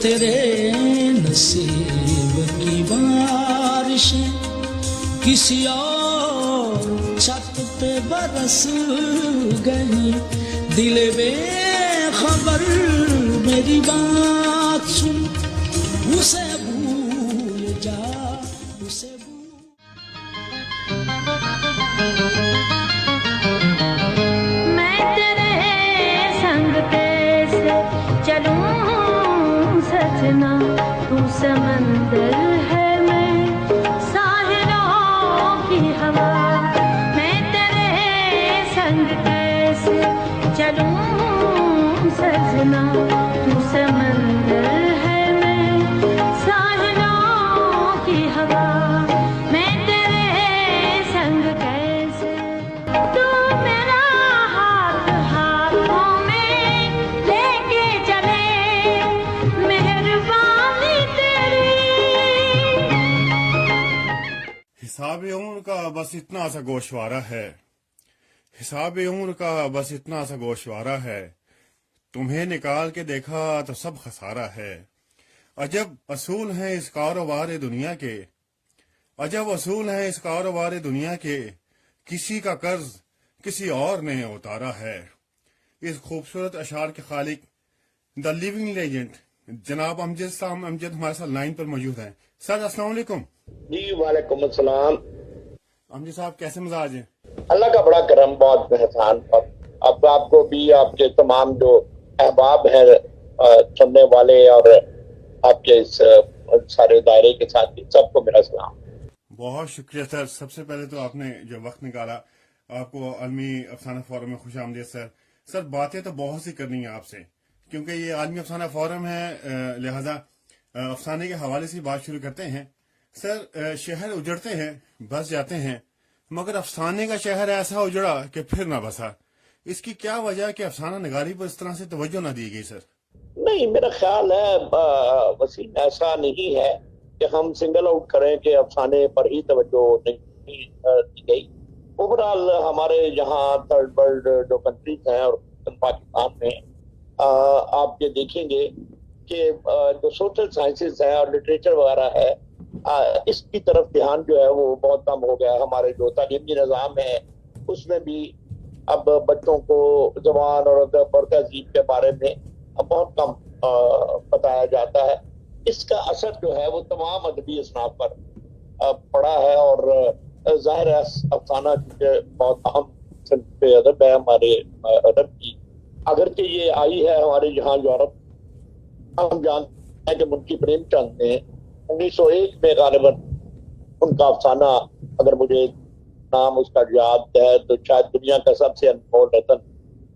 تیرے نصیب کی بارشیں کسی اور چھت پہ برس گئی. دل بے خبر میری بات سن, اسے بھول جا, اسے میں تیرے سنگ کیسے چلوں سجنا, تو سمندر ہے میں ساحلوں کی ہوا. میں تیرے سنگ کیسے چلوں سجنا, تو سمندر ہے میں ساحلوں کی ہوا. میں تیرے سنگ کیسے, تو میرا ہاتھ ہاتھوں میں لے کے چلے, مہربانی تیری. حساب عمر کا بس اتنا سا گوشوارہ ہے, حساب عمر کا بس اتنا سا گوشوارہ ہے, تمہیں نکال کے دیکھا تو سب خسارہ ہے. عجب اصول ہیں اس کاروبار دنیا کے, عجب اصول ہیں اس کاروبار دنیا کے, کسی کا قرض کسی اور نے اتارا ہے. اس خوبصورت اشعار کے خالق دا لیونگ لیجنڈ جناب امجد سام امجد ہمارے ساتھ لائن پر موجود ہیں. سر السلام علیکم. جی وعلیکم السلام. امجد صاحب کیسے مزاج ہیں؟ اللہ کا بڑا کرم, بہت احسان. اب آپ کو بھی, آپ کے تمام جو احباب ہیں سننے والے اور آپ کے اس سارے دائرے کے ساتھ سب کو میرا سلام. بہت شکریہ سر. سب سے پہلے تو آپ نے جو وقت نکالا, آپ کو عالمی افسانہ فورم میں خوش آمدید سر. سر باتیں تو بہت سی کرنی ہیں آپ سے, کیونکہ یہ عالمی افسانہ فورم ہے, لہذا افسانے کے حوالے سے بات شروع کرتے ہیں. سر شہر اجڑتے ہیں, بس جاتے ہیں, مگر افسانے کا شہر ایسا اجڑا کہ پھر نہ بسا. اس کی کیا وجہ ہے کہ افسانہ نگاری پر اس طرح سے توجہ نہ دی گئی سر؟ نہیں, میرا خیال ہے وسیم, ایسا نہیں ہے کہ ہم سنگل آؤٹ کریں کہ افسانے پر ہی توجہ نہیں دی گئی. اوورال ہمارے یہاں تھرڈ ورلڈ جو کنٹریز ہیں اور پاکستان میں آپ یہ دیکھیں گے کہ جو سوشل سائنسز ہیں اور لٹریچر وغیرہ ہے, اس کی طرف دھیان جو ہے وہ بہت کم ہو گیا. ہمارے جو تعلیمی نظام ہے اس میں بھی اب بچوں کو زبان اور ادب اور تہذیب کے بارے میں بہت کم بتایا جاتا ہے. اس کا اثر جو ہے وہ تمام ادبی اصناف پر پڑا ہے, اور ظاہر ہے افسانہ چونکہ بہت اہم صنف ادب ہے ہمارے ادب کی. اگرچہ یہ آئی ہے ہمارے یہاں یورپ, ہم جانتے ہیں کہ منشی پریم چند نے 1901 میں غالباً ان کا افسانہ, اگر مجھے نام اس کا یاد ہے تو شاید دنیا کا سب سے انمول رتن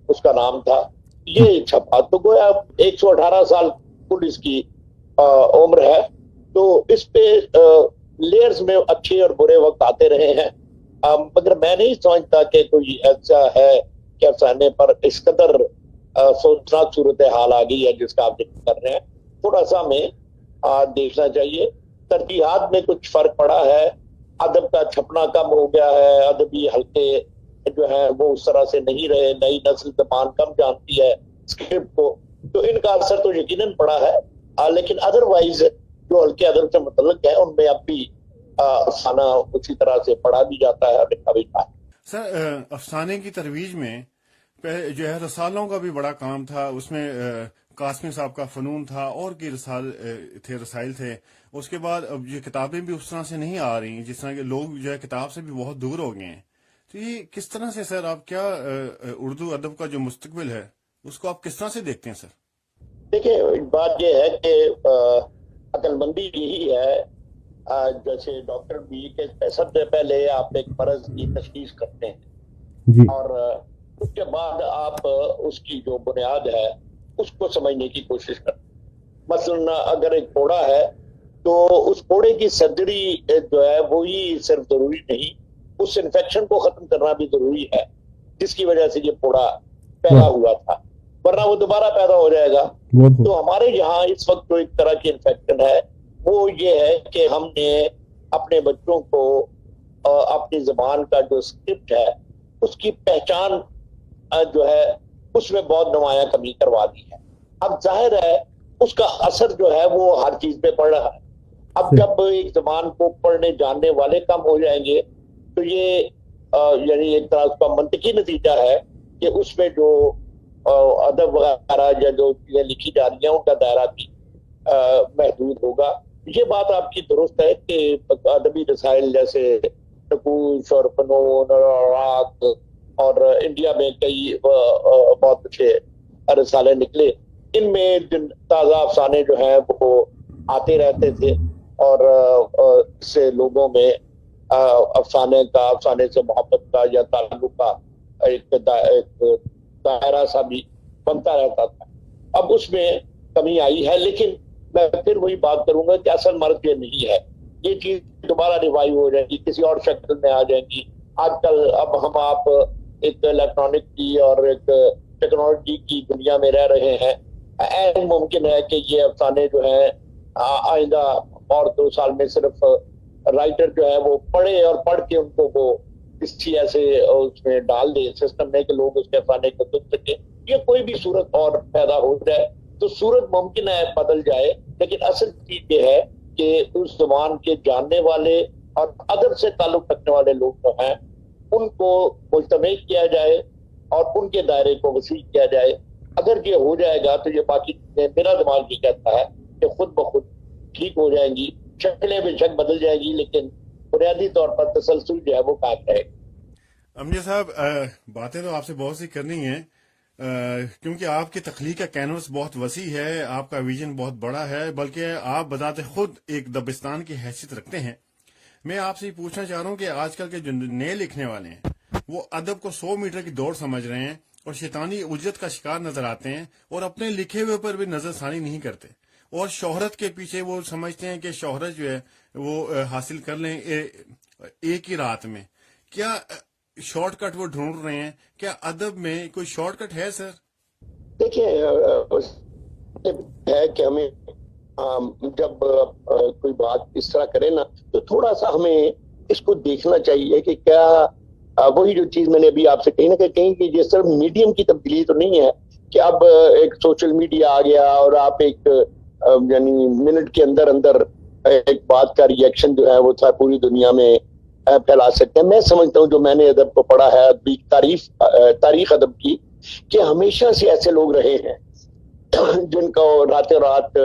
اس کا نام تھا, یہ چھپا. تو گویا 118 سال کل اس کی عمر ہے. تو اس پہ لیئرز میں اچھے اور برے وقت آتے رہے ہیں, مگر میں نہیں سمجھتا کہ کوئی ایسا ہے کہ افسانے پر اس قدر سوچنا صورتحال آ گئی ہے جس کا آپ ذکر کر رہے ہیں. تھوڑا سا ہمیں دیکھنا چاہیے, ترجیحات میں کچھ فرق پڑا ہے, ادب کا چھپنا کم ہو گیا ہے, ادبی حلقے جو ہے وہ اس طرح سے نہیں رہے, نئی نسل زبان کم جانتی ہے اسکرپٹ کو, تو ان کا اثر تو یقیناً پڑا ہے. لیکن ادروائز جو حلقے ادب سے متعلق ہیں ان میں اب بھی افسانہ اسی طرح سے پڑھا بھی جاتا ہے اور لکھا بھی جاتا ہے. سر افسانے کی ترویج میں جو ہے رسالوں کا بھی بڑا کام تھا, اس میں قاسمی صاحب کا فنون تھا, اور کی رسائل تھے. اس کے بعد اب یہ کتابیں بھی اس طرح سے نہیں آ رہی, جس طرح کے لوگ جو ہے کتاب سے بھی بہت دور ہو گئے ہیں. تو یہ کس طرح سے سر آپ کیا اردو ادب کا جو مستقبل ہے اس کو آپ کس طرح سے دیکھتے ہیں سر؟ دیکھیں, بات یہ ہے کہ عقل مندی یہی ہے, جیسے ڈاکٹر بھی, کہ سب سے پہلے آپ ایک مرض کی تشخیص کرتے ہیں اور اس کے بعد آپ اس کی جو بنیاد ہے اس کو سمجھنے کی کوشش کرتے ہیں. مثلا اگر ایک پھوڑا ہے تو اس پھوڑے کی سرجری جو ہے وہی صرف ضروری نہیں, اس انفیکشن کو ختم کرنا بھی ضروری ہے جس کی وجہ سے یہ پھوڑا پیدا ہوا تھا, ورنہ وہ دوبارہ پیدا ہو جائے گا. تو ہمارے یہاں اس وقت جو ایک طرح کی انفیکشن ہے وہ یہ ہے کہ ہم نے اپنے بچوں کو اپنی زبان کا جو اسکرپٹ ہے اس کی پہچان جو ہے اس میں بہت نمایاں کمی کروا دی ہے. اب ظاہر ہے اس کا اثر جو ہے وہ ہر چیز پہ پڑ رہا ہے. اب جب ایک زبان کو پڑھنے جاننے والے کم ہو جائیں گے تو یہ یعنی ایک طرح کا منطقی نتیجہ ہے کہ اس میں جو ادب وغیرہ یا جو چیزیں لکھی جا رہی ہیں ان کا دائرہ بھی محدود ہوگا. یہ بات آپ کی درست ہے کہ ادبی رسائل جیسے نقوش اور فنون اور اوراق اور انڈیا میں کئی بہت اچھے رسالے نکلے. ان میں تازہ افسانے جو ہیں وہ آتے رہتے تھے اور اس سے لوگوں میں افسانے سے محبت کا یا تعلق کا ایک دائرہ سا بھی بنتا رہتا تھا. اب اس میں کمی آئی ہے، لیکن میں پھر وہی بات کروں گا کہ اصل مرض یہ نہیں ہے. یہ چیز دوبارہ ریوائیو ہو جائے گی، کسی اور شکل میں آ جائیں گی. آج کل اب ہم آپ ایک الیکٹرانک کی اور ایک ٹیکنالوجی کی دنیا میں رہ رہے ہیں. این ممکن ہے کہ یہ افسانے جو ہیں آئندہ اور 2 سال میں صرف رائٹر جو ہے وہ پڑھے اور پڑھ کے ان کو وہ کسی ایسے اس میں ڈال دے سسٹم میں کہ لوگ اس کے افسانے کو سن سکیں. یہ کوئی بھی صورت اور پیدا ہو جائے تو صورت ممکن ہے بدل جائے، لیکن اصل چیز یہ ہے کہ اس زبان کے جاننے والے اور ادب سے تعلق رکھنے والے لوگ جو ہیں ان کو مجتمع کیا جائے اور ان کے دائرے کو وسیع کیا جائے. اگر یہ ہو جائے گا تو یہ باقی چیزیں میرا دماغ یہ کہتا ہے کہ خود بخود ٹھیک ہو جائیں گی. شکلیں بے شک بدل جائے گی لیکن بنیادی طور پر تسلسل جو ہے وہ قائم رہے گا. امجد صاحب، باتیں تو آپ سے بہت سی کرنی ہیں کیونکہ آپ کی تخلیق کا کینوس بہت وسیع ہے، آپ کا ویژن بہت بڑا ہے، بلکہ آپ بذات خود ایک دبستان کی حیثیت رکھتے ہیں. میں آپ سے یہ پوچھنا چاہ رہا ہوں کہ آج کل کے جو نئے لکھنے والے ہیں وہ ادب کو 100 میٹر کی دوڑ سمجھ رہے ہیں اور شیطانی اجرت کا شکار نظر آتے ہیں اور اپنے لکھے ہوئے پر بھی نظر ثانی نہیں کرتے، اور شہرت کے پیچھے وہ سمجھتے ہیں کہ شہرت جو ہے وہ حاصل کر لیں ایک ہی رات میں. کیا شارٹ کٹ وہ ڈھونڈ رہے ہیں؟ کیا ادب میں کوئی شارٹ کٹ ہے سر؟ دیکھیں ہے کہ ہمیں جب کوئی بات اس طرح کرے نا تو تھوڑا سا ہمیں اس کو دیکھنا چاہیے کہ کیا وہی جو چیز میں نے ابھی آپ سے کہیں نہ کہیں کہ یہ صرف میڈیم کی تبدیلی تو نہیں ہے کہ اب ایک سوشل میڈیا آ گیا اور آپ ایک یعنی منٹ کے اندر ایک بات کا ری ایکشن جو ہے وہ پوری دنیا میں پھیلا سکتے ہیں. میں سمجھتا ہوں جو میں نے ادب کو پڑھا ہے تاریخ ادب کی کہ ہمیشہ سے ایسے لوگ رہے ہیں جن کو راتوں رات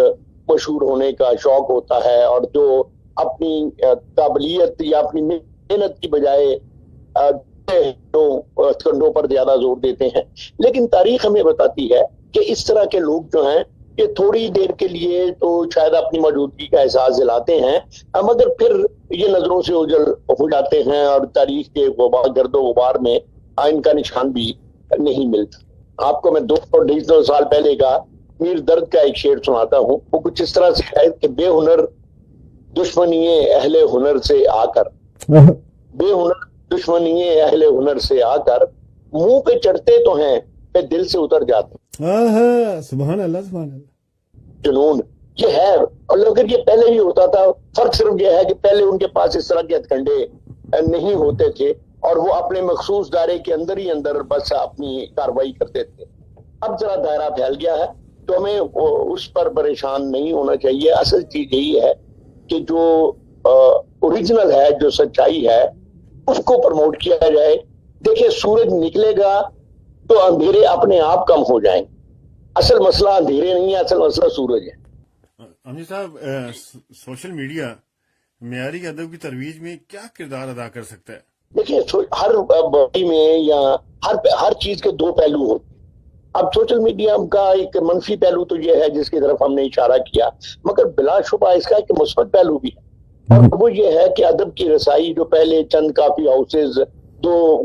مشہور ہونے کا شوق ہوتا ہے اور جو اپنی قابلیت یا اپنی محنت کی بجائے کنڈوں پر زیادہ زور دیتے ہیں. لیکن تاریخ ہمیں بتاتی ہے کہ اس طرح کے لوگ جو ہیں یہ تھوڑی دیر کے لیے تو شاید اپنی موجودگی کا احساس دلاتے ہیں مگر پھر یہ نظروں سے اوجھل ہو جاتے ہیں اور تاریخ کے گرد و غبار میں ان کا نشان بھی نہیں ملتا. آپ کو میں 200 سال پہلے کا میر درد کا ایک شعر سناتا ہوں. وہ کچھ اس طرح سے ہے کہ بے ہنر دشمنی اہل ہنر سے آ کر بے ہنر دشمنی اہل ہنر سے آ کر منہ پہ چڑھتے تو ہیں پہ دل سے اتر جاتے. سبحان اللہ سبحان اللہ. جنون یہ ہے، اور اگر یہ پہلے ہی ہوتا تھا فرق صرف یہ ہے کہ پہلے ان کے پاس اس طرح کے ہتھ کنڈے نہیں ہوتے تھے اور وہ اپنے مخصوص دائرے کے اندر ہی اندر بس اپنی کاروائی کرتے تھے. اب ذرا دائرہ پھیل گیا ہے تو ہمیں اس پر پریشان نہیں ہونا چاہیے. اصل چیز یہی ہے کہ جو اوریجنل ہے، جو سچائی ہے، اس کو پروموٹ کیا جائے. دیکھیں سورج نکلے گا تو اندھیرے اپنے آپ کم ہو جائیں. اصل مسئلہ اندھیرے نہیں ہے، اصل مسئلہ سورج ہے. امجد صاحب، سوشل میڈیا معیاری ادب کی ترویج میں کیا کردار ادا کر سکتا ہے؟ دیکھیے ہر باڈی میں یا ہر چیز کے 2 پہلو ہوتے ہیں. اب سوشل میڈیا کا ایک منفی پہلو تو یہ ہے جس کی طرف ہم نے اشارہ کیا، مگر بلا شبہ اس کا ایک مثبت پہلو بھی ہے، اور وہ یہ ہے کہ ادب کی رسائی جو پہلے چند کافی ہاؤسز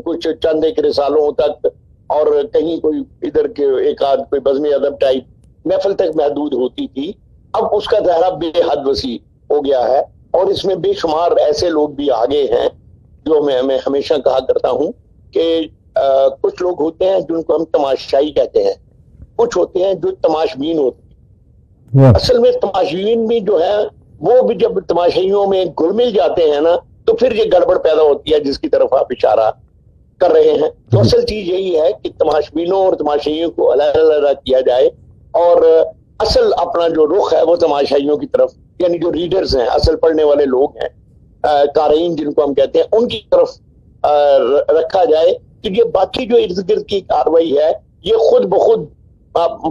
کچھ چند ایک رسالوں تک اور کہیں کوئی ادھر کے ایک آدھ کوئی بزم ادب ٹائپ محفل تک محدود ہوتی تھی، اب اس کا دائرہ بے حد وسیع ہو گیا ہے اور اس میں بے شمار ایسے لوگ بھی آگے ہیں جو میں ہمیشہ کہا کرتا ہوں کہ کچھ لوگ ہوتے ہیں جن کو ہم تماشائی کہتے ہیں، کچھ ہوتے ہیں جو تماشبین ہوتے ہیں. اصل میں تماشبین بھی جو ہے وہ بھی جب تماشائیوں میں گل مل جاتے ہیں نا تو پھر یہ گڑبڑ پیدا ہوتی ہے جس کی طرف آپ اشارہ کر رہے ہیں. تو اصل چیز یہی ہے کہ تماشبینوں اور تماشائیوں کو علیحدہ کیا جائے اور اصل اپنا جو رخ ہے وہ تماشائیوں کی طرف، یعنی جو ریڈرز ہیں، اصل پڑھنے والے لوگ ہیں، قارئین جن کو ہم کہتے ہیں، ان کی طرف رکھا جائے کہ یہ باقی جو ارد گرد کی کاروائی ہے یہ خود بخود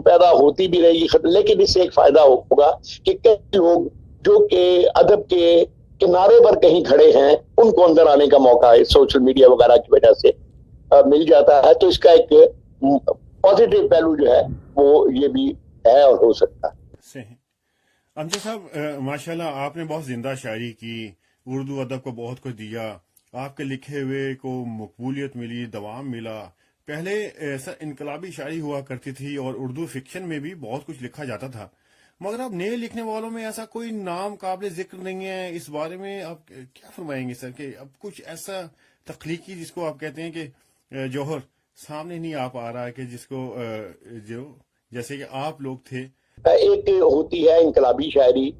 پیدا ہوتی بھی رہے گی، لیکن اس سے ایک فائدہ ہوگا کہ کئی لوگ جو کہ ادب کے کنارے پر کہیں کھڑے ہیں ان کو اندر آنے کا موقع ہے سوشل میڈیا وغیرہ کی وجہ سے مل جاتا ہے، تو اس کا ایک پازیٹیو پہلو جو ہے وہ یہ بھی ہے اور ہو سکتا ہے۔ صحیح۔ امجد صاحب ماشاءاللہ آپ نے بہت زندہ شاعری کی، اردو ادب کو بہت کچھ دیا، آپ کے لکھے ہوئے کو مقبولیت ملی، دوام ملا۔ پہلے ایسا انقلابی شاعری ہوا کرتی تھی اور اردو فکشن میں بھی بہت کچھ لکھا جاتا تھا، مگر اب نئے لکھنے والوں میں ایسا کوئی نام قابل ذکر نہیں ہے۔ اس بارے میں آپ کیا فرمائیں گے سر کہ اب کچھ ایسا تخلیقی جس کو آپ کہتے ہیں کہ جوہر سامنے نہیں آ پا رہا ہے کہ جس کو جو جیسے کہ آپ لوگ تھے؟ ایک ہوتی ہے انقلابی شاعری،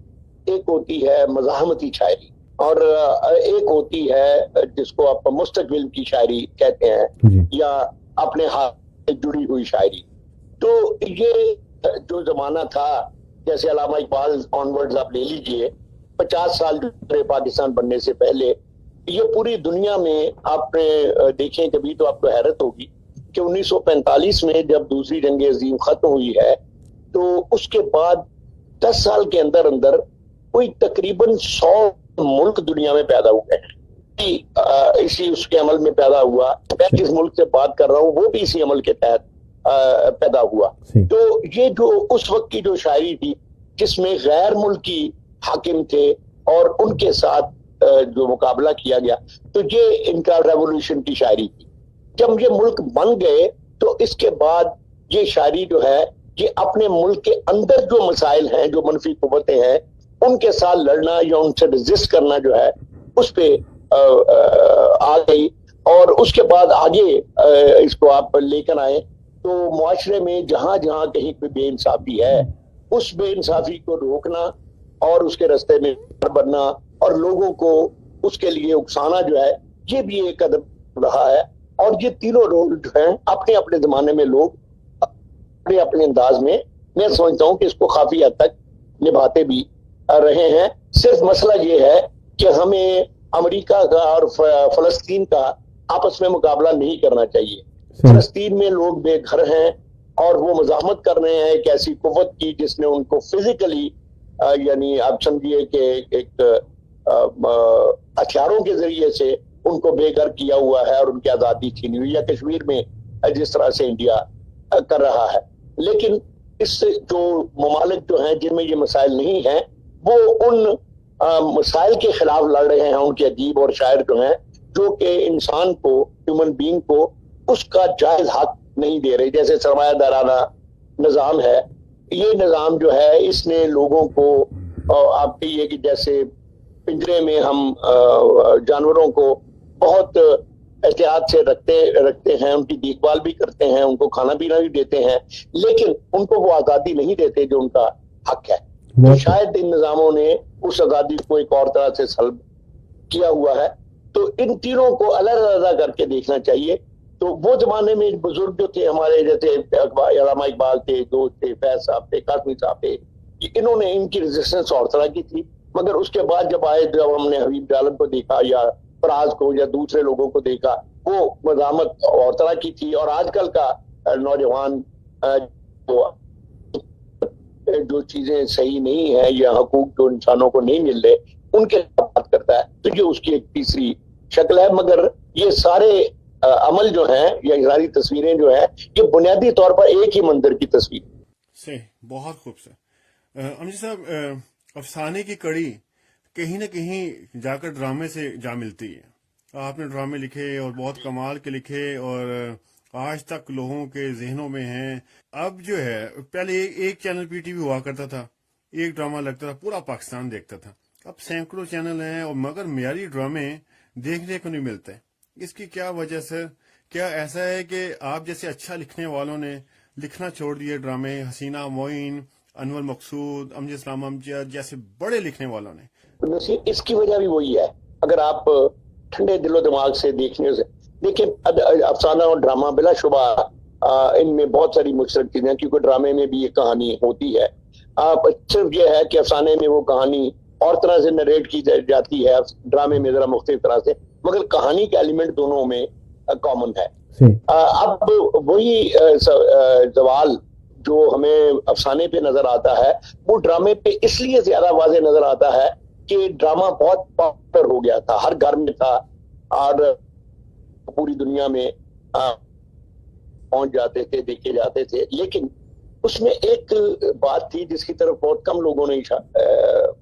ایک ہوتی ہے مزاحمتی شاعری، اور ایک ہوتی ہے جس کو آپ مستقبل کی شاعری کہتے ہیں یا اپنے ہاتھ سے جڑی ہوئی شاعری۔ تو یہ جو زمانہ تھا، جیسے علامہ اقبال آنورڈز آپ لے لیجئے، 50 سال پاکستان بننے سے پہلے یہ پوری دنیا میں آپ نے دیکھیں کبھی تو آپ کو حیرت ہوگی کہ 1945 میں جب دوسری جنگ عظیم ختم ہوئی ہے تو اس کے بعد 10 سال کے اندر اندر کوئی تقریباً 100 ملک دنیا میں پیدا ہوئے ہیں، اسی اس کے عمل میں پیدا ہوا۔ میں جس ملک سے بات کر رہا ہوں وہ بھی اسی عمل کے تحت پیدا ہوا۔ تو یہ جو اس وقت کی جو شاعری تھی جس میں غیر ملکی حاکم تھے اور ان کے ساتھ جو مقابلہ کیا گیا، تو یہ ان کا ریولوشن کی شاعری تھی۔ جب یہ ملک بن گئے تو اس کے بعد یہ شاعری جو ہے یہ اپنے ملک کے اندر جو مسائل ہیں، جو منفی قوتیں ہیں، ان کے ساتھ لڑنا یا ان سے ریزسٹ کرنا جو ہے اس پہ آ گئی، اور اس کے بعد آگے اس کو آپ لے کر آئے تو معاشرے میں جہاں جہاں کہیں پہ بے انصافی ہے اس بے انصافی کو روکنا اور اس کے راستے میں بننا اور لوگوں کو اس کے لیے اکسانا جو ہے، یہ بھی ایک ادب رہا ہے۔ اور یہ تینوں رول جو ہیں اپنے اپنے زمانے میں لوگ اپنے انداز میں، میں سمجھتا ہوں کہ اس کو کافی حد تک نبھاتے بھی رہے ہیں۔ صرف مسئلہ یہ ہے کہ ہمیں امریکہ کا اور فلسطین کا آپس میں مقابلہ نہیں کرنا چاہیے۔ فلسطین میں لوگ بے گھر ہیں اور وہ مزاحمت کر رہے ہیں ایک ایسی قوت کی جس نے ان کو فزیکلی، یعنی آپ سمجھیے کہ ایک ہتھیاروں کے ذریعے سے ان کو بے گھر کیا ہوا ہے اور ان کی آزادی چھینی ہوئی، یا کشمیر میں جس طرح سے انڈیا کر رہا ہے۔ لیکن اس سے جو ممالک جو ہیں جن میں یہ مسائل نہیں ہیں وہ ان مسائل کے خلاف لڑ رہے ہیں، ان کے ادیب اور شاعر جو ہیں جو کہ انسان کو، ہیومن بینگ کو اس کا جائز حق نہیں دے رہے۔ جیسے سرمایہ دارانہ نظام ہے، یہ نظام جو ہے اس نے لوگوں کو، آپ کہیے کہ جیسے پنجرے میں ہم جانوروں کو بہت احتیاط سے رکھتے ہیں، ان کی دیکھ بھال بھی کرتے ہیں، ان کو کھانا پینا بھی دیتے ہیں، لیکن ان کو وہ آزادی نہیں دیتے جو ان کا حق ہے۔ تو شاید ان نظاموں نے اس آزادی کو ایک اور طرح سے سلب کیا ہوا ہے۔ تو ان تینوں کو علیحدہ کر کے دیکھنا چاہیے۔ تو وہ زمانے میں بزرگ جو تھے ہمارے، جیسے علامہ اقبال تھے، دوست تھے، فیض صاحب تھے، قاسمی صاحب تھے، انہوں نے ان کی ریزسٹنس اور طرح کی تھی، مگر اس کے بعد جب ہم نے حبیب عالم کو دیکھا یا فراز کو یا دوسرے لوگوں کو دیکھا، وہ مزاحمت اور طرح کی تھی۔ اور آج کل کا نوجوان جو چیزیں صحیح نہیں ہیں یا حقوق جو انسانوں کو نہیں مل رہے ان کے بات کرتا ہے، تو یہ اس کی ایک تیسری شکل ہے۔ مگر یہ سارے عمل جو ہیں یا ساری تصویریں جو ہیں یہ بنیادی طور پر ایک ہی منظر کی تصویر۔ صحیح، بہت خوبصورت۔ امجد صاحب، افسانے کی کڑی کہیں نہ کہیں جا کر ڈرامے سے جا ملتی ہے۔ آپ نے ڈرامے لکھے اور بہت کمال کے لکھے اور آج تک لوگوں کے ذہنوں میں ہیں۔ اب جو ہے، پہلے ایک چینل پی ٹی وی ہوا کرتا تھا، ایک ڈرامہ لگتا تھا، پورا پاکستان دیکھتا تھا۔ اب سینکڑوں چینل ہیں اور مگر معیاری ڈرامے دیکھنے کو نہیں ملتے۔ اس کی کیا وجہ سے؟ کیا ایسا ہے کہ آپ جیسے اچھا لکھنے والوں نے لکھنا چھوڑ دیے ڈرامے؟ حسینہ معین، انور مقصود، امجد اسلام امجد جیسے بڑے لکھنے والوں نے۔ اس کی وجہ بھی وہی ہے۔ اگر آپ ٹھنڈے دل و دماغ سے دیکھنے سے دیکھیں، افسانہ اور ڈرامہ بلا شبہ ان میں بہت ساری مشترک چیزیں ہیں، کیونکہ ڈرامے میں بھی یہ کہانی ہوتی ہے۔ صرف یہ ہے کہ افسانے میں وہ کہانی اور طرح سے نریٹ کی جاتی ہے، ڈرامے میں ذرا مختلف طرح سے، مگر کہانی کا ایلیمنٹ دونوں میں کامن ہے۔ اب وہی زوال جو ہمیں افسانے پہ نظر آتا ہے وہ ڈرامے پہ اس لیے زیادہ واضح نظر آتا ہے کہ ڈرامہ بہت پاپولر ہو گیا تھا، ہر گھر میں تھا اور پوری دنیا میں پہنچ جاتے تھے، دیکھے جاتے تھے۔ لیکن اس میں ایک بات تھی جس کی طرف بہت کم لوگوں نے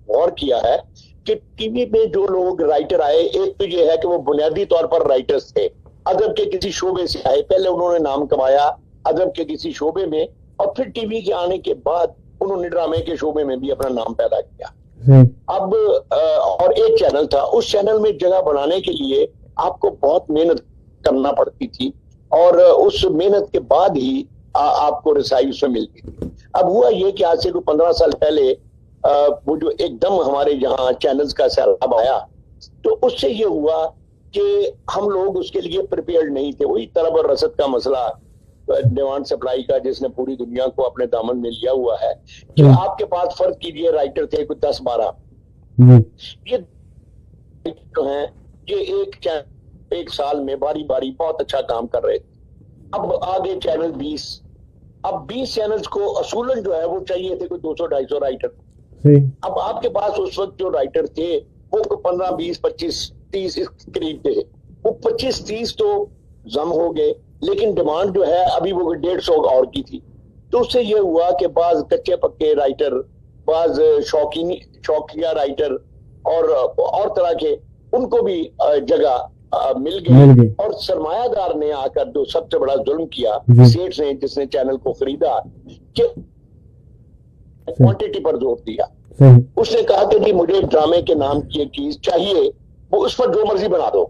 غور کیا ہے کہ ٹی وی میں جو لوگ رائٹر آئے، ایک تو یہ ہے کہ وہ بنیادی طور پر رائٹرز تھے، ادب کے کسی شعبے سے آئے، پہلے انہوں نے نام کمایا ادب کے کسی شعبے میں، اور پھر ٹی وی کے آنے کے بعد انہوں نے ڈرامے کے شعبے میں بھی اپنا نام پیدا کیا۔ اب اور ایک چینل تھا، اس چینل میں جگہ بنانے کے لیے آپ کو بہت محنت کرنا پڑتی تھی، اور اس محنت کے بعد ہی آپ کو رسائی اس میں ملتی تھی۔ اب ہوا یہ کہ آج سے کوئی 15 سال پہلے وہ جو ایک دم ہمارے یہاں چینلز کا سیلاب آیا، تو اس سے یہ ہوا کہ ہم لوگ اس کے لیے پریپیئرڈ نہیں تھے۔ وہی طلب اور رسد کا مسئلہ، ڈیمانڈ سپلائی کا، جس نے پوری دنیا کو اپنے دامن میں لیا ہوا ہے، کہ آپ کے پاس فرض کیجئے رائٹر تھے کوئی 10-12، یہ جو ہیں یہ ایک سال میں باری باری بہت اچھا کام کر رہے تھے۔ اب آگے چینل 20، اب 20 چینلز کو اصولاً جو ہے وہ چاہیے تھے کوئی 200-250 رائٹر۔ اب آپ کے پاس اس وقت جو رائٹر تھے وہ 15, 20, 25, 30 اس قریب تھے، وہ 25-30 تو ضم ہو گئے، لیکن ڈیمانڈ جو ہے ابھی وہ 150 اور کی تھی۔ تو اس سے یہ ہوا کہ بعض کچے پکے رائٹر، بعض شوقیہ رائٹر اور طرح کے، ان کو بھی جگہ مل گئی، اور سرمایہ دار نے آ کر جو سب سے بڑا ظلم کیا، سیٹھ نے جس نے چینل کو خریدا، کہ کوانٹٹی پر زور دیا۔ اس نے کہا کہ جی مجھے ڈرامے کے نام کی ایک چیز چاہیے، وہ اس پر جو مرضی بنا دو،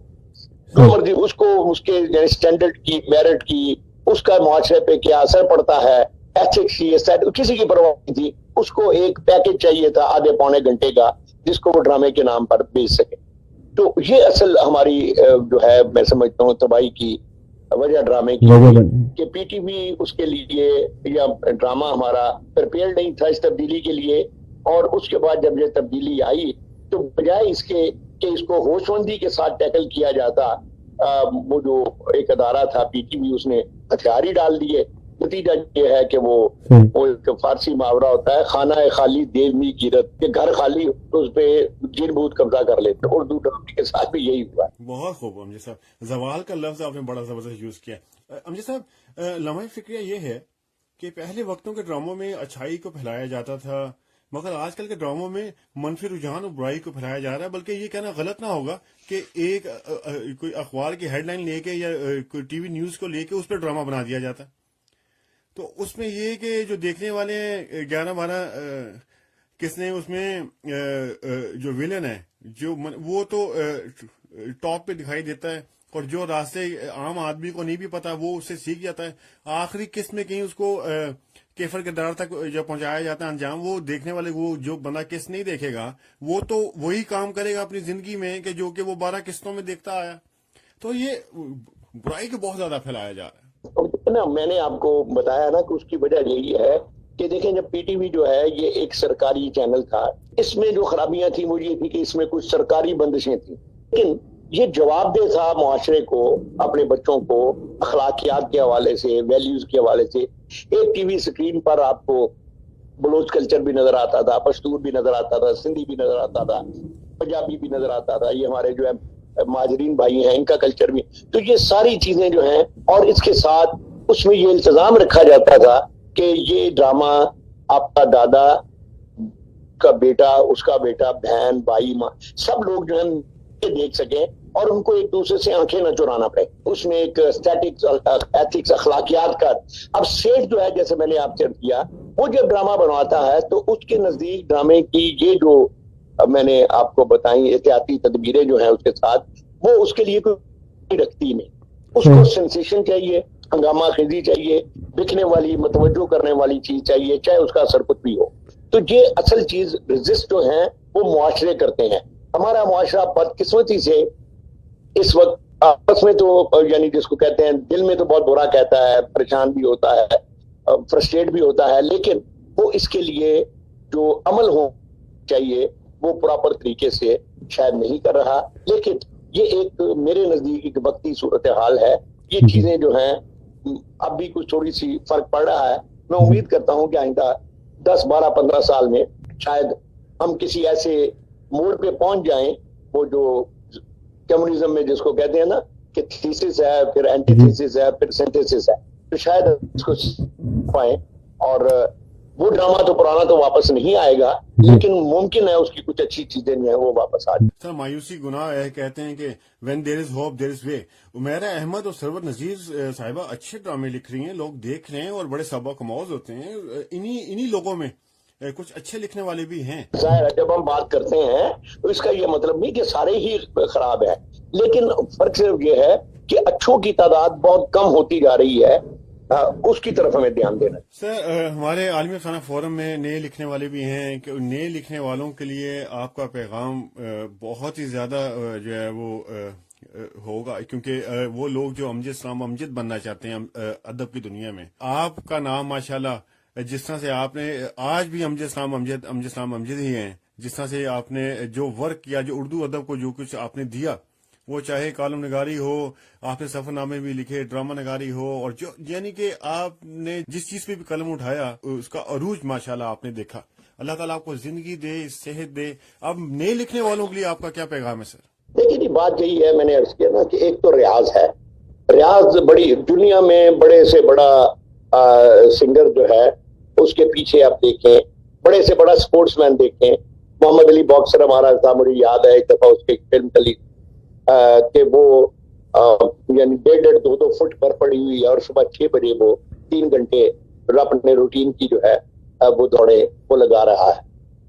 جو مرضی، اس کو اس کے اسٹینڈرڈ کی، میرٹ کی، اس کا معاشرے پہ کیا اثر پڑتا ہے، ایتھکس کی، کسی کی پرواہ نہیں تھی۔ اس کو ایک پیکج چاہیے تھا آدھے پونے گھنٹے کا، جس کو وہ ڈرامے کے نام پر بیچ سکے۔ تو یہ اصل ہماری جو ہے میں سمجھتا ہوں تباہی کی وجہ ڈرامے کی، کہ پی ٹی وی اس کے لیے یا ڈرامہ ہمارا پریپیئر نہیں تھا اس تبدیلی کے لیے، اور اس کے بعد جب یہ تبدیلی آئی تو بجائے اس کے کہ اس کو ہوش مندی کے ساتھ ٹیکل کیا جاتا، وہ جو ایک ادارہ تھا پی ٹی وی، اس نے ہتھیار ہی ڈال دیے۔ نتیجہ یہ ہے کہ وہ ایک فارسی محاورہ ہوتا ہے، خانہ خالی دیو می گیرت، کہ گھر خالی تو اس پہ جن بھوت قبضہ کر لیتے۔ اردو ڈرامے کے ساتھ بھی یہی ہوا۔ بہت خوب امجد صاحب، زوال کا لفظ آپ نے بڑا زبردست یوز کیا۔ امجد صاحب، لمحہ فکریہ یہ ہے کہ پہلے وقتوں کے ڈراموں میں اچھائی کو پھیلایا جاتا تھا، مگر آج کل کے ڈراموں میں منفی رجحان اور برائی کو پھیلایا جا رہا ہے۔ بلکہ یہ کہنا غلط نہ ہوگا کہ ایک کوئی اخبار کی ہیڈ لائن لے کے یا کوئی ٹی وی نیوز کو لے کے اس پہ ڈرامہ بنا دیا جاتا ہے۔ تو اس میں یہ کہ جو دیکھنے والے 11-12 کس نے اس میں جو ویلن ہے جو وہ تو ٹاپ پہ دکھائی دیتا ہے، اور جو راستے عام آدمی کو نہیں بھی پتا وہ اس سے سیکھ جاتا ہے۔ آخری قسط میں کہیں اس کو کیفر کے دار تک جب پہنچایا جاتا ہے انجام، وہ دیکھنے والے، وہ جو بندہ قسط نہیں دیکھے گا وہ تو وہی کام کرے گا اپنی زندگی میں کہ جو کہ وہ 12 قسطوں میں دیکھتا آیا۔ تو یہ برائی کو بہت زیادہ پھیلایا جا رہا ہے۔ میں نے آپ کو بتایا نا کہ اس کی وجہ یہی ہے کہ دیکھیں جب پی ٹی وی جو ہے یہ ایک سرکاری چینل تھا، اس میں جو خرابیاں تھیں وہ یہ تھی کہ اس میں کچھ سرکاری بندشیں تھیں، لیکن یہ جواب دہ تھا معاشرے کو، اپنے بچوں کو اخلاقیات کے حوالے سے، ویلیوز کے حوالے سے۔ ایک ٹی وی سکرین پر آپ کو بلوچ کلچر بھی نظر آتا تھا، پشتون بھی نظر آتا تھا، سندھی بھی نظر آتا تھا، پنجابی بھی نظر آتا تھا، یہ ہمارے جو ہے مہاجرین بھائی ہیں ان کا کلچر بھی۔ تو یہ ساری چیزیں جو ہیں، اور اس کے ساتھ اس میں یہ التزام رکھا جاتا تھا کہ یہ ڈرامہ آپ کا دادا کا بیٹا، اس کا بیٹا، بہن، بھائی، ماں، سب لوگ جو ہیں دیکھ سکیں اور ان کو ایک دوسرے سے آنکھیں نہ چرانا پڑے۔ اس میں ایک اسٹیٹکس، ایتھکس، اخلاقیات کا۔ اب سیٹ جو ہے، جیسے میں نے آپ سے کیا، وہ جب ڈرامہ بنواتا ہے تو اس کے نزدیک ڈرامے کی یہ جو میں نے آپ کو بتائی احتیاطی تدبیریں جو ہیں اس کے ساتھ، وہ اس کے لیے کوئی رکھتی نہیں۔ اس کو سینسیشن چاہیے، ہنگامہ خیزی چاہیے، دکھنے والی، متوجہ کرنے والی چیز چاہیے، چاہے اس کا اثر کچھ بھی ہو۔ تو یہ اصل چیز ریزسٹ جو ہیں وہ معاشرے کرتے ہیں۔ ہمارا معاشرہ بدقسمتی سے اس وقت آپس میں تو یعنی جس کو کہتے ہیں دل میں تو بہت برا کہتا ہے، پریشان بھی ہوتا ہے، فرسٹریٹ بھی ہوتا ہے، لیکن وہ اس کے لیے جو عمل ہو چاہیے وہ پراپر طریقے سے شاید نہیں کر رہا. لیکن یہ ایک میرے نزدیک ایک وقتی صورتحال ہے. یہ چیزیں جو ہیں اب بھی کچھ تھوڑی سی فرق پڑ رہا ہے. میں امید کرتا ہوں کہ آئندہ 10 12 15 سال میں شاید ہم کسی ایسے موڑ پہ پہنچ جائیں وہ جو کمیونزم میں جس کو کہتے ہیں نا کہ تھیسس ہے, پھر اینٹی تھیسس ہے, پھر سنتھیسس ہے, تو شاید اس کو پائیں. اور وہ ڈرامہ تو پرانا تو واپس نہیں آئے گا, لیکن ممکن ہے اس کی کچھ اچھی چیزیں جو ہیں وہ واپس آ جائیں. سر مایوسی گناہ ہے, کہتے ہیں کہ وین دیر از ہوپ دیر از وے. عمیرہ احمد اور سرور نذیر صاحبہ اچھے ڈرامے لکھ رہی ہیں, لوگ دیکھ رہے ہیں اور بڑے سبق آموز ہوتے ہیں. انہی لوگوں میں کچھ اچھے لکھنے والے بھی ہیں. ظاہر ہے جب ہم بات کرتے ہیں تو اس کا یہ مطلب نہیں کہ سارے ہی خراب ہیں, لیکن فرق صرف یہ ہے کہ اچھوں کی تعداد بہت کم ہوتی جا رہی ہے, اس کی طرف ہمیں دھیان دینا. سر ہمارے عالمی افسانہ فورم میں نئے لکھنے والے بھی ہیں کہ نئے لکھنے والوں کے لیے آپ کا پیغام بہت ہی زیادہ جو ہے وہ ہوگا, کیونکہ وہ لوگ جو امجد اسلام امجد بننا چاہتے ہیں ادب کی دنیا میں. آپ کا نام ماشاءاللہ جس طرح سے آپ نے آج بھی امجد اسلام امجد ہی ہیں, جس طرح سے آپ نے جو ورک کیا, جو اردو ادب کو جو کچھ آپ نے دیا, وہ چاہے کالم نگاری ہو, آپ نے سفر نامے بھی لکھے, ڈرامہ نگاری ہو, اور جو یعنی کہ آپ نے جس چیز پہ بھی قلم اٹھایا اس کا عروج ماشاءاللہ آپ نے دیکھا. اللہ تعالیٰ آپ کو زندگی دے, صحت دے. اب نئے لکھنے والوں کے لیے آپ کا کیا پیغام ہے سر؟ دیکھیے جی بات یہی ہے, میں نے عرض کیا نا کہ ایک تو ریاض ہے. ریاض بڑی دنیا میں بڑے سے بڑا سنگر جو ہے اس کے پیچھے آپ دیکھیں, بڑے سے بڑا سپورٹس مین دیکھیں. محمد علی باکسر ہمارا تھا, مجھے یاد ہے ایک دفعہ اس کی فلم چلی کہ وہ یعنی 1.5-2 فٹ پر پڑی ہوئی ہے اور صبح 6 بجے وہ 3 گھنٹے اپنے روٹین کی جو ہے وہ دوڑے وہ لگا رہا ہے.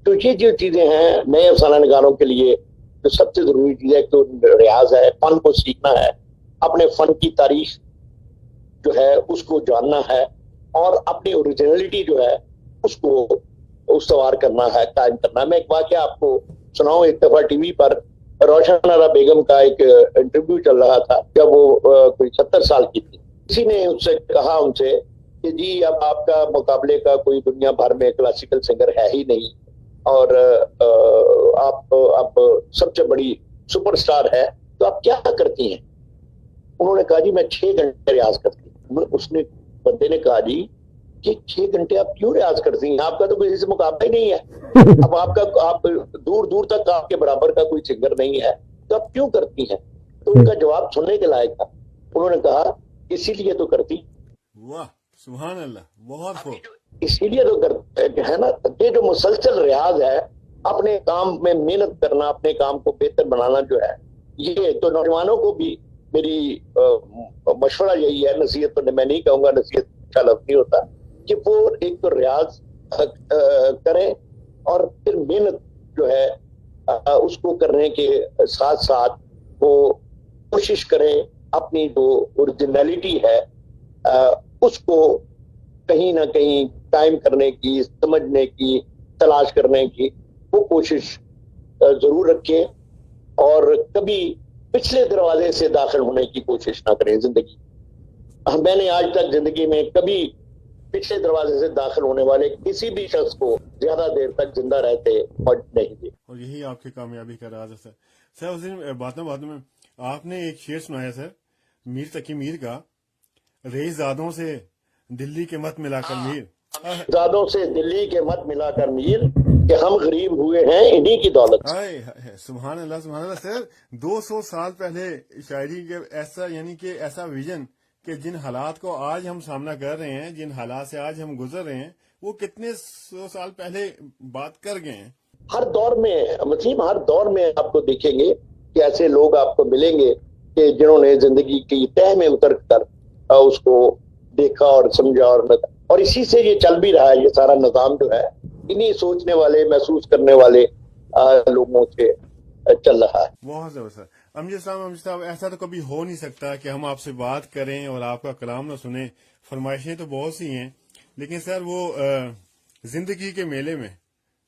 تو یہ جو چیزیں ہیں نئے افسانہ نگاروں کے لیے جو سب سے ضروری چیز ہے تو ریاض ہے, فن کو سیکھنا ہے, اپنے فن کی تاریخ جو ہے اس کو جاننا ہے, اور اپنی اوریجنلٹی جو ہے اس کو استوار کرنا ہے, قائم کرنا ہے. میں ایک واقعہ آپ کو سناؤں. ایک دفعہ ٹی وی پر روشن آرا بیگم کا ایک انٹرویو چل رہا تھا جب وہ کوئی 70 سال کی تھی. کسی نے ان سے کہا ان سے کہ جی اب آپ کا مقابلے کا کوئی دنیا بھر میں کلاسیکل سنگر ہے ہی نہیں, اور آپ اب سب سے بڑی سپر سٹار ہے, تو آپ کیا کرتی ہیں؟ انہوں نے کہا جی میں 6 گھنٹے ریاض کرتی ہوں. اس نے بندے نے کہا جی کہ 6 گھنٹے آپ کیوں ریاض کرتی ہیں؟ آپ کا تو کسی سے مقابلہ ہی نہیں ہے. اب آپ دور دور تک آپ کے برابر کا کوئی سنگر نہیں ہے, تو آپ کیوں کرتی ہیں؟ تو ان کا جواب سننے کے لائق تھا. انہوں نے کہا اسی لیے تو کرتی. واہ سبحان اللہ, بہت خوب. اسی لیے تو کرتے ہے نا. یہ جو مسلسل ریاض ہے, اپنے کام میں محنت کرنا, اپنے کام کو بہتر بنانا جو ہے, یہ تو نوجوانوں کو بھی میری مشورہ یہی ہے. نصیحت تو میں نہیں کہوں گا, نصیحت اچھا لفظ نہیں ہوتا, کہ وہ ایک تو ریاض کریں اور پھر محنت جو ہے اس کو کرنے کے ساتھ ساتھ وہ کوشش کریں اپنی جو اوریجنلٹی ہے اس کو کہیں نہ کہیں قائم کرنے کی, سمجھنے کی, تلاش کرنے کی وہ کوشش ضرور رکھیں, اور کبھی پچھلے دروازے سے داخل ہونے کی کوشش نہ کریں زندگی. میں نے آج تک زندگی میں کبھی پچھلے دروازے سے داخل ہونے والے کسی بھی شخص کو زیادہ دیر تک زندہ رہتے اور نہیں دیکھا. اور یہی آپ کی کامیابی کا راز ہے سر. سر اس دن باتوں میں آپ نے ایک شعر سنایا سر, میر تقی میر کا, رئیس زادوں سے دلی کے مت ملا کر میر, زادوں سے دلی کے مت ملا کر میر, کہ ہم غریب ہوئے ہیں انہی کی دولت. سبحان اللہ سبحان اللہ. سر 200 سال پہلے شاعری کے ایسا یعنی کہ ایسا ویژن کہ جن حالات کو آج ہم سامنا کر رہے ہیں, جن حالات سے آج ہم گزر رہے ہیں, وہ کتنے 100 سال پہلے بات کر گئے ہیں. ہر دور میں وسیم, ہر دور میں آپ کو دیکھیں گے کہ ایسے لوگ آپ کو ملیں گے کہ جنہوں نے زندگی کی تہ میں اتر کر اس کو دیکھا اور سمجھا, اور اسی سے یہ چل بھی رہا ہے. یہ سارا نظام جو ہے انہی سوچنے والے, محسوس کرنے والے لوگوں سے چل رہا ہے. بہت زبردست سر. امجد صاحب ایسا تو کبھی ہو نہیں سکتا کہ ہم آپ سے بات کریں اور آپ کا کلام نہ سنیں. فرمائشیں تو بہت سی ہیں, لیکن سر وہ زندگی کے میلے میں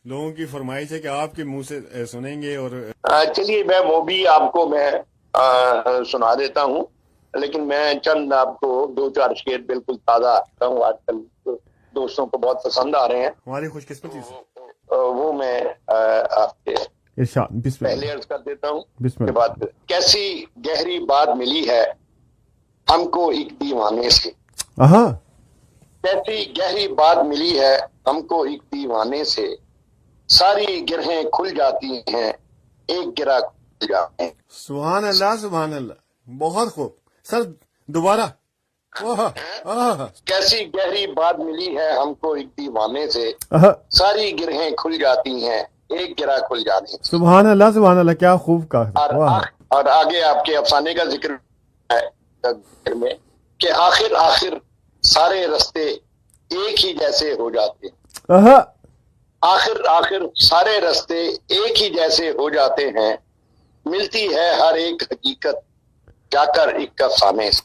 لوگوں کی فرمائش ہے کہ آپ کے منہ سے سنیں گے. اور چلیے میں وہ بھی آپ کو میں سنا دیتا ہوں, لیکن میں چند آپ کو 2-4 شعر بالکل تازہ کہوں, آج کل دوستوں کو بہت پسند آ رہے ہیں. ہماری خوش قسمتی سے ارشاد بسم پہلے اللہ عرض کر دیتا ہوں بسم کے اللہ بعد کیسی گہری بات ملی ہے ہم کو ایک دیوانے سے، ہاں کیسی گہری بات ملی ہے ہم کو ایک دیوانے سے، ساری گرہیں کھل جاتی ہیں ایک گرہ کھل جاتے ہیں۔ سبحان اللہ سبحان اللہ، بہت خوب سر، دوبارہ کیسی گہری بات ملی ہے ہم کو ایک دیوانے سے، ہاں ساری گرہیں کھل جاتی ہیں ایک گرہ کھل جانے سے۔ سبحان اللہ کیا خوب کہا واہ اور آگے آپ کے افسانے کا ذکر ہے میں کہ آخر سارے رستے ایک ہی جیسے ہو جاتے ہیں، ہاں آخر سارے رستے ایک ہی جیسے ہو جاتے ہیں، ملتی ہے ہر ایک حقیقت جا کر ایک افسانے سے۔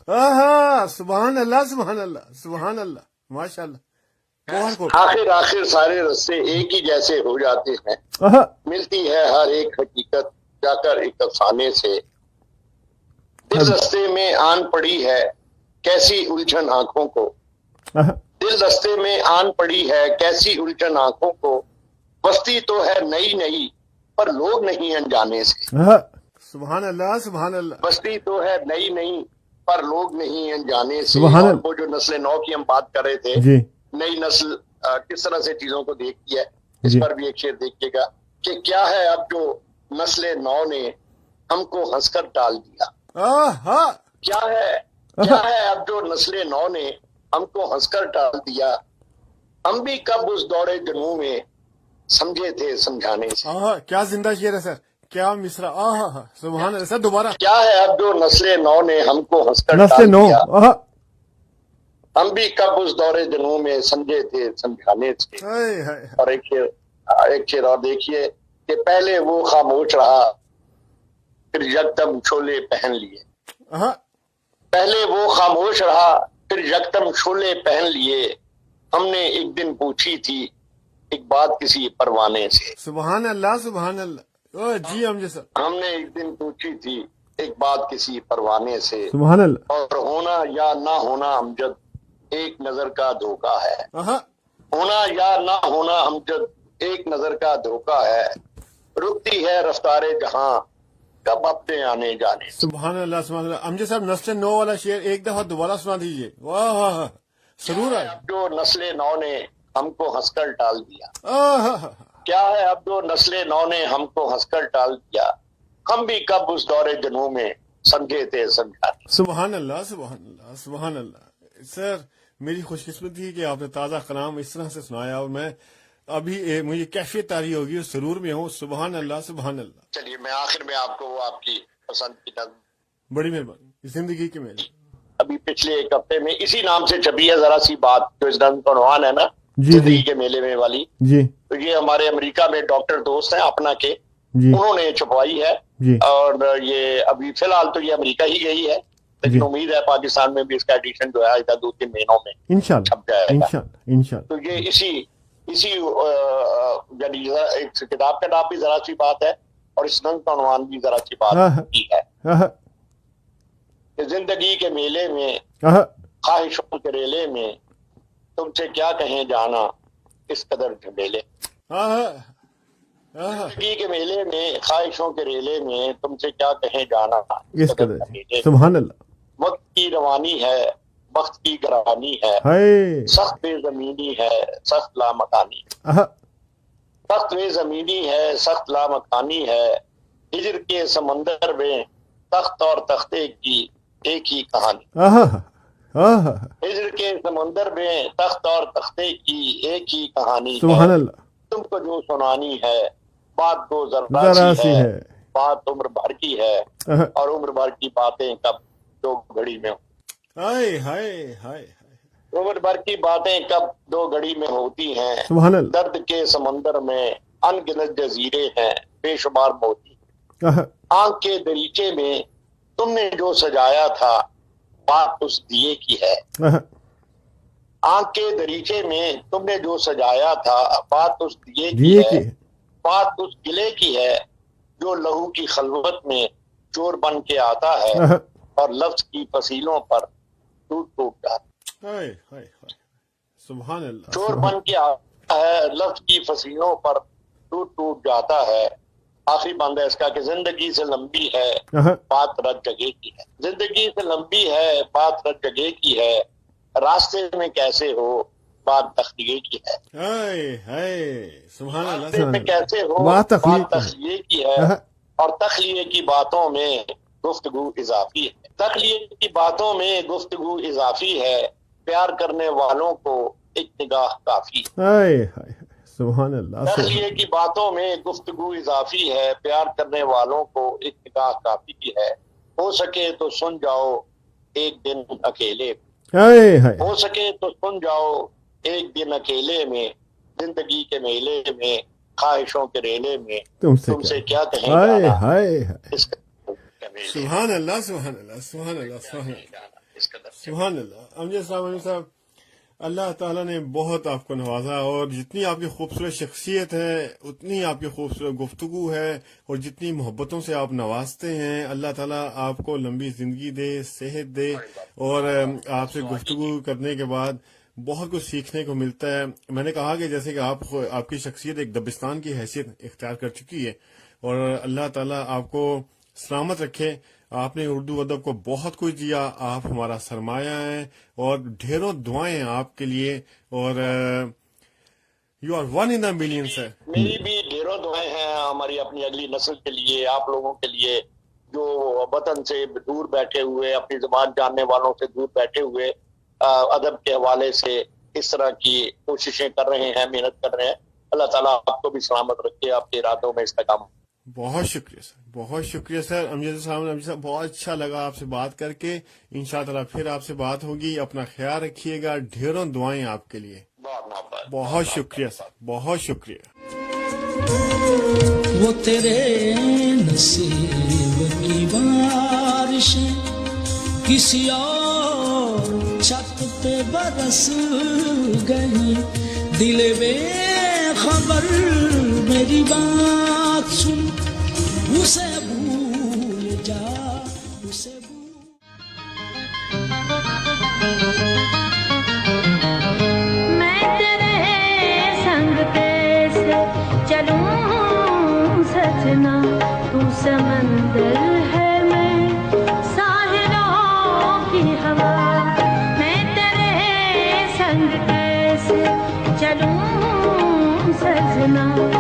سبحان اللہ سبحان اللہ سبحان اللہ، ماشاء اللہ، بہت خوب۔ آخر سارے رستے ایک ہی جیسے ہو جاتے ہیں، ہاں ملتی ہے ہر ایک حقیقت جا کر ایک افسانے سے۔ دل رستے میں آن پڑی ہے کیسی الجھن آنکھوں کو، دل رستے میں آن پڑی ہے کیسی الجھن آنکھوں کو، بستی تو ہے نئی پر لوگ نہیں انجانے سے، سبحان اللہ سبحان اللہ، بستی تو ہے نئی پر لوگ نہیں انجانے سے۔ سبحان اور اللہ۔ وہ جو نسل نو کی ہم بات کر رہے تھے، جی نئی نسل کس طرح سے چیزوں کو دیکھتی ہے، اس جی پر بھی ایک شعر دیکھیے گا کہ کیا ہے اب جو نسل نو نے ہم کو ہنس کر ٹال دیا، کیا ہے اب جو نسل نو نے ہم کو ہنس کر ٹال دیا، ہم بھی کب اس دور جنوں میں سمجھے تھے سمجھانے سے۔ کیا زندہ شعر ہے سر، کیا مصرع، سبحان اللہ سر، دوبارہ۔ کیا ہے اب جو نسل نو نے ہم کو ہنس کر نسل ٹال نو دیا، ہم بھی کب اس دور جنوں میں سمجھے تھے سمجھانے سے۔ اور ایک شعر اور دیکھیے کہ پہلے وہ خاموش رہا پھر یکدم شعلے پہن لیے، پہلے وہ خاموش رہا پھر یکدم شعلے پہن لیے، ہم نے ایک دن پوچھی تھی ایک بات کسی پروانے سے، سبحان اللہ سبحان اللہ، جی امجد سر، ہم نے ایک دن پوچھی تھی ایک بات کسی پروانے سے، سبحان اللہ اور ہونا یا نہ ہونا امجد ایک نظر کا دھوکہ ہے، ہونا یا نہ ہونا امجد ایک نظر کا دھوکہ ہے، رکتی ہے رفتار جہاں کب اپنے آنے جانے سے۔ سبحان اللہ سبحان اللہ۔ امجد صاحب نسل نو والا شعر ایک دفعہ دوبارہ سنا دیجیے، واہ واہ، ضرور آئے۔ اب جو نسل نو نے ہم کو ہنس کر ٹال دیا، کیا ہے اب جو نسل نو نے ہم کو ہنس کر ٹال دیا، ہم بھی کب اس دور جنوں میں سمجھے تھے سمجھانے۔ سبحان اللہ سبحان اللہ سبحان اللہ۔ سر میری خوش قسمتی ہے کہ آپ نے تازہ کلام اس طرح سے سنایا، اور میں ابھی مجھے کیفیت تاری ہوگی اور سرور میں ہوں۔ سبحان اللہ سبحان اللہ۔ چلیے میں آخر میں آپ کو وہ آپ کی پسند کی نظم، بڑی مہربانی، زندگی کے میلے۔ ابھی پچھلے ایک ہفتے میں اسی نام سے چھپی ہے ذرا سی بات، جو اس نظم کا عنوان ہے نا، جی زندگی جی کے میلے میں والی، جی تو یہ ہمارے امریکہ میں ڈاکٹر دوست ہیں اپنا کے، جی انہوں نے چھپوائی ہے، جی اور یہ ابھی فی الحال تو یہ امریکہ ہی گئی ہے، لیکن جی۔ امید ہے پاکستان میں بھی اس کا ایڈیشن جو ہے 2-3 مہینوں میں انشاءاللہ چھپ جائے گا۔ انشاءاللہ انشاءاللہ تو یہ اسی یعنی ایک کتاب کا نام بھی ذرا سی بات ہے، اور اس نظم کا عنوان بھی ذرا سی بات کی ہے کہ زندگی کے میلے میں خواہشوں کے ریلے میں تم سے کیا کہیں جانا اس قدر جھمیلے، زندگی کے میلے میں خواہشوں کے ریلے میں تم سے کیا کہیں جانا اس قدر جھمیلے، سبحان اللہ وقت کی روانی ہے وقت کی گرانی ہے، ہائے سخت بے زمینی ہے سخت لامکانی، سخت بے زمینی ہے سخت لامکانی ہے، ہجر کے سمندر میں تخت اور تختے کی ایک ہی کہانی، ہجر کے سمندر میں تخت اور تختے کی ایک ہی کہانی سبحان ہے، اللہ تم کو جو سنانی ہے بات کو ذرا ذرا سی سی ہے، ہے بات عمر بھر کی ہے، اور عمر بھر کی باتیں کب دو گھڑی میں، ہائے ہائے ہائے، عمر بھر کی باتیں کب دو گھڑی میں ہوتی ہیں، سبحان اللہ درد کے سمندر میں ان گنت جزیرے ہیں بے شمار موتی، آنکھ کے دریچے میں تم نے جو سجایا تھا بات اس دیے کی ہے، آنکھ کے دریچے میں تم نے جو سجایا تھا بات اس دیے کی ہے، بات اس گلے کی ہے جو لہو کی خلوت میں چور بن کے آتا ہے، اور لفظ کی فصیلوں پر ٹوٹ ٹوٹ جاتا ہائے ہائے ہائے، سبحان اللہ، چور بن کے آتا ہے، لفظ کی فصیلوں پر ٹوٹ ٹوٹ جاتا ہے، آخری بند ہے اس کا کہ زندگی سے لمبی ہے ہاں بات رت جگہ کی ہے. زندگی سے لمبی ہے بات رت جگہ کی ہے، راستے میں کیسے ہو بات تخلیے کی ہے. ہائے ہائے سبحان اللہ راستے میں کیسے ہو بات بات تخلیق تخلیے کی ہے، ہاں اور تخلیے کی باتوں میں گفتگو اضافی ہے. تخلیے کی باتوں میں گفتگو اضافی ہے، پیار کرنے والوں کو ایک نگاہ کافی ہے. ہائے ہائے سبحان اللہ تخلیے کی باتوں میں گفتگو اضافی ہے، پیار کرنے والوں کو ایک نگاہ کافی ہے. ہو سکے تو سن جاؤ ایک دن اکیلے، ہائے ہائے ہو سکے تو سن جاؤ ایک دن اکیلے میں، زندگی کے میلے میں خواہشوں کے ریلے میں تم تم سے سے کیا کہیں ہائے جانا ہائے ہائے اس قدر کمیلے. سبحان اللہ سبحان اللہ سبحان اللہ سبحان اللہ اس قدر سبحان اللہ. امجد صاحب امجد صاحب اللہ تعالیٰ نے بہت آپ کو نوازا، اور جتنی آپ کی خوبصورت شخصیت ہے اتنی آپ کی خوبصورت گفتگو ہے، اور جتنی محبتوں سے آپ نوازتے ہیں، اللہ تعالیٰ آپ کو لمبی زندگی دے، صحت دے، اور آپ سے گفتگو کرنے کے بعد بہت کچھ سیکھنے کو ملتا ہے. میں نے کہا کہ جیسے کہ آپ کی شخصیت ایک دبستان کی حیثیت اختیار کر چکی ہے، اور اللہ تعالیٰ آپ کو سلامت رکھے. آپ نے اردو ادب کو بہت کچھ دیا، آپ ہمارا سرمایہ ہیں، اور ڈھیروں دعائیں ہیں آپ کے لیے، اور you are one in the millions ہے. میری بھی ڈھیروں دعائیں ہیں ہماری اپنی اگلی نسل کے لیے، آپ لوگوں کے لیے جو وطن سے دور بیٹھے ہوئے، اپنی زبان جاننے والوں سے دور بیٹھے ہوئے، ادب کے حوالے سے اس طرح کی کوششیں کر رہے ہیں، محنت کر رہے ہیں. اللہ تعالیٰ آپ کو بھی سلامت رکھے، آپ کے ارادوں میں استحکام. بہت شکریہ سر، بہت شکریہ سر. امجد صاحب بہت اچھا لگا آپ سے بات کر کے. انشاءاللہ پھر آپ سے بات ہوگی. اپنا خیال رکھیے گا. ڈھیروں دعائیں آپ کے لیے. بہت شکریہ سر، بہت شکریہ. وہ تیرے نصیب کی بارشیں کسی اور چھت پہ برس گئی، دل بے خبر میری بات سن، اسے بھول جا، اسے بھول. میں تیرے سنگ کیسے چلوں سجنا، تو سمندر ہے میں ساحلوں کی ہوا. میں تیرے سنگ کیسے چلوں سجنا.